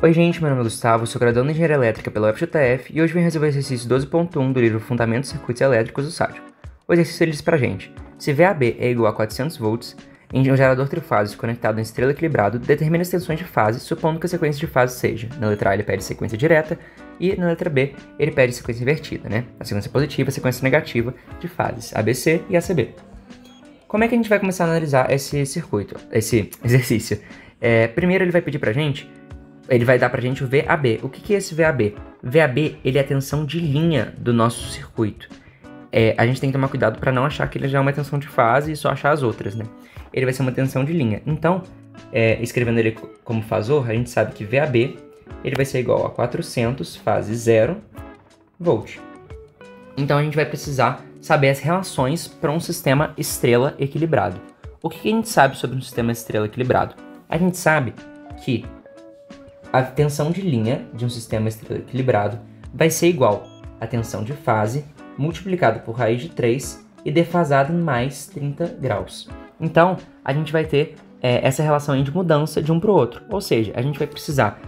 Oi gente, meu nome é Gustavo, sou graduando em Engenharia Elétrica pela UFJF e hoje vim resolver o exercício 12.1 do livro Fundamentos de Circuitos Elétricos do Sádio. O exercício ele diz pra gente: se VAB é igual a 400 volts, em um gerador trifásico conectado a uma estrela equilibrado, determine as tensões de fase, supondo que a sequência de fase seja, na letra A ele pede sequência direta e na letra B ele pede sequência invertida, né? A sequência positiva e a sequência negativa de fases ABC e ACB. Como é que a gente vai começar a analisar esse exercício? Primeiro ele vai pedir pra gente, ele vai dar pra gente o VAB. O que é esse VAB? VAB, ele é a tensão de linha do nosso circuito. A gente tem que tomar cuidado para não achar que ele já é uma tensão de fase e só achar as outras, né? Ele vai ser uma tensão de linha. Então, escrevendo ele como fasor, a gente sabe que VAB ele vai ser igual a 400 fase 0 volt. Então, a gente vai precisar saber as relações para um sistema estrela equilibrado. O que a gente sabe sobre um sistema estrela equilibrado? A gente sabe que a tensão de linha de um sistema estrela equilibrado vai ser igual à tensão de fase multiplicado por raiz de 3 e defasado em mais 30 graus. Então, a gente vai ter essa relação aí de mudança de um para o outro. Ou seja, a gente vai precisar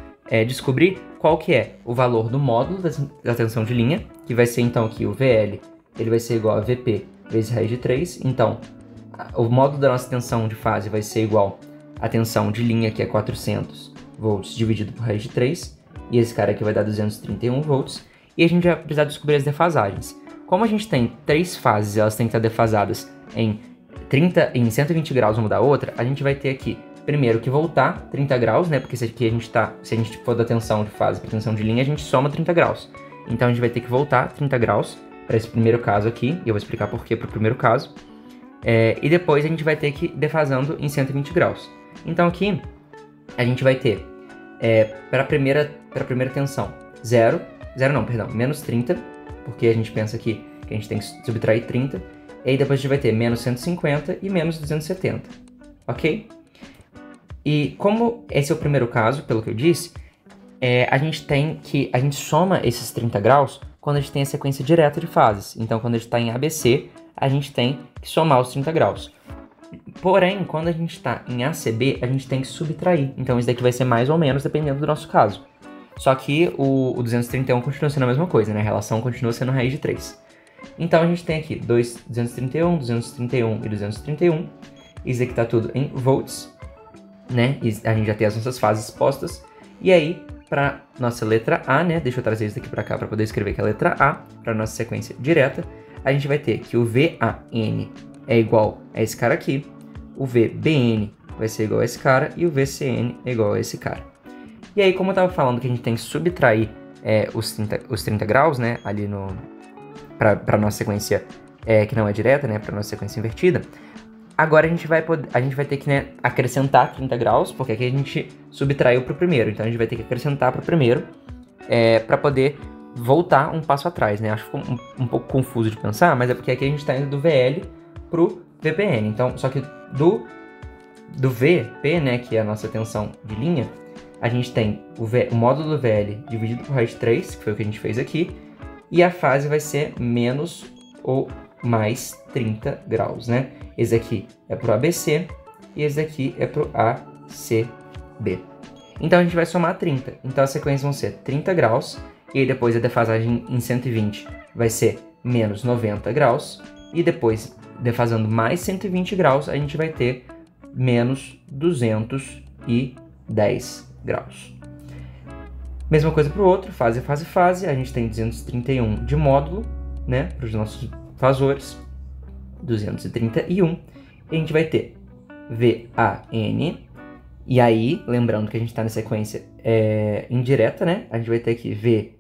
descobrir qual que é o valor do módulo da tensão de linha, que vai ser então aqui o VL, ele vai ser igual a VP vezes raiz de 3. Então, o módulo da nossa tensão de fase vai ser igual à tensão de linha, que é 400 volts dividido por raiz de 3, e esse cara aqui vai dar 231 volts, e a gente vai precisar descobrir as defasagens. Como a gente tem 3 fases e elas têm que estar defasadas em 120 graus uma da outra, a gente vai ter aqui, primeiro, que voltar 30 graus, né, porque se a gente for da tensão de fase para tensão de linha, a gente soma 30 graus. Então a gente vai ter que voltar 30 graus para esse primeiro caso aqui, e eu vou explicar por que para o primeiro caso, e depois a gente vai ter que ir defasando em 120 graus. Então aqui a gente vai ter para a primeira tensão menos 30, porque a gente pensa aqui que a gente tem que subtrair 30, e aí depois a gente vai ter menos 150 e menos 270, ok? E como esse é o primeiro caso, pelo que eu disse, a gente soma esses 30 graus quando a gente tem a sequência direta de fases. Então quando a gente está em ABC, a gente tem que somar os 30 graus. Porém, quando a gente está em ACB, a gente tem que subtrair. Então isso daqui vai ser mais ou menos dependendo do nosso caso. Só que o 231 continua sendo a mesma coisa, né? A relação continua sendo raiz de 3. Então a gente tem aqui 231, 231 e 231. Isso aqui está tudo em volts, né? E a gente já tem as nossas fases postas. E aí, para nossa letra A, né? Deixa eu trazer isso daqui para cá para poder escrever que é a letra A, para nossa sequência direta. A gente vai ter que o VAN é igual a esse cara aqui, o VBN vai ser igual a esse cara e o VCN é igual a esse cara. E aí, como eu estava falando que a gente tem que subtrair os 30 graus, né, ali para nossa sequência que não é direta, né, para nossa sequência invertida, agora a gente vai ter que, né, acrescentar 30 graus, porque aqui a gente subtraiu para o primeiro, então a gente vai ter que acrescentar para o primeiro para poder voltar um passo atrás, né? Acho que ficou um pouco confuso de pensar, mas é porque aqui a gente está indo do VL pro VPN. Então, só que do VP, né, que é a nossa tensão de linha, a gente tem o módulo do VL dividido por raiz de 3, que foi o que a gente fez aqui, e a fase vai ser menos ou mais 30 graus, né? Esse aqui é pro ABC e esse aqui é pro ACB. Então a gente vai somar 30. Então as sequências vão ser 30 graus, e aí depois a defasagem em 120 vai ser menos 90 graus, e depois, defasando mais 120 graus, a gente vai ter menos 210 graus. Mesma coisa para o outro, fase, fase, fase. A gente tem 231 de módulo, né, para os nossos fasores, 231, e a gente vai ter VAN, e aí, lembrando que a gente está na sequência indireta, né, a gente vai ter aqui VCN,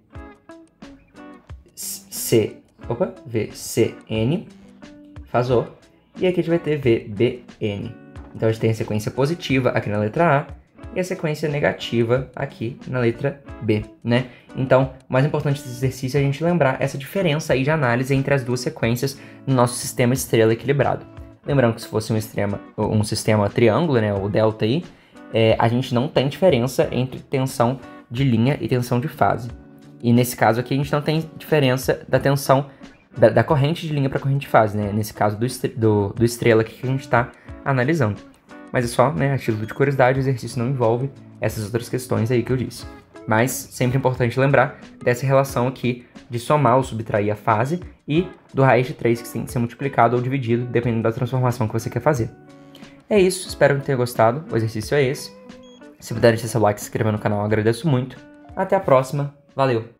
fasor, e aqui a gente vai ter VBN. Então a gente tem a sequência positiva aqui na letra A e a sequência negativa aqui na letra B, né? Então, o mais importante desse exercício é a gente lembrar essa diferença aí de análise entre as duas sequências no nosso sistema estrela equilibrado. Lembrando que se fosse um sistema triângulo, né, o delta aí, a gente não tem diferença entre tensão de linha e tensão de fase. E nesse caso aqui a gente não tem diferença da tensão da corrente de linha para corrente de fase, né? Nesse caso do estrela aqui que a gente está analisando. mas é só, né, a título de curiosidade, o exercício não envolve essas outras questões aí que eu disse. Mas sempre importante lembrar dessa relação aqui de somar ou subtrair a fase e do raiz de 3 que tem que ser multiplicado ou dividido, dependendo da transformação que você quer fazer. É isso, espero que tenha gostado, o exercício é esse. Se puder deixar seu like e se inscrever no canal, eu agradeço muito. Até a próxima, valeu!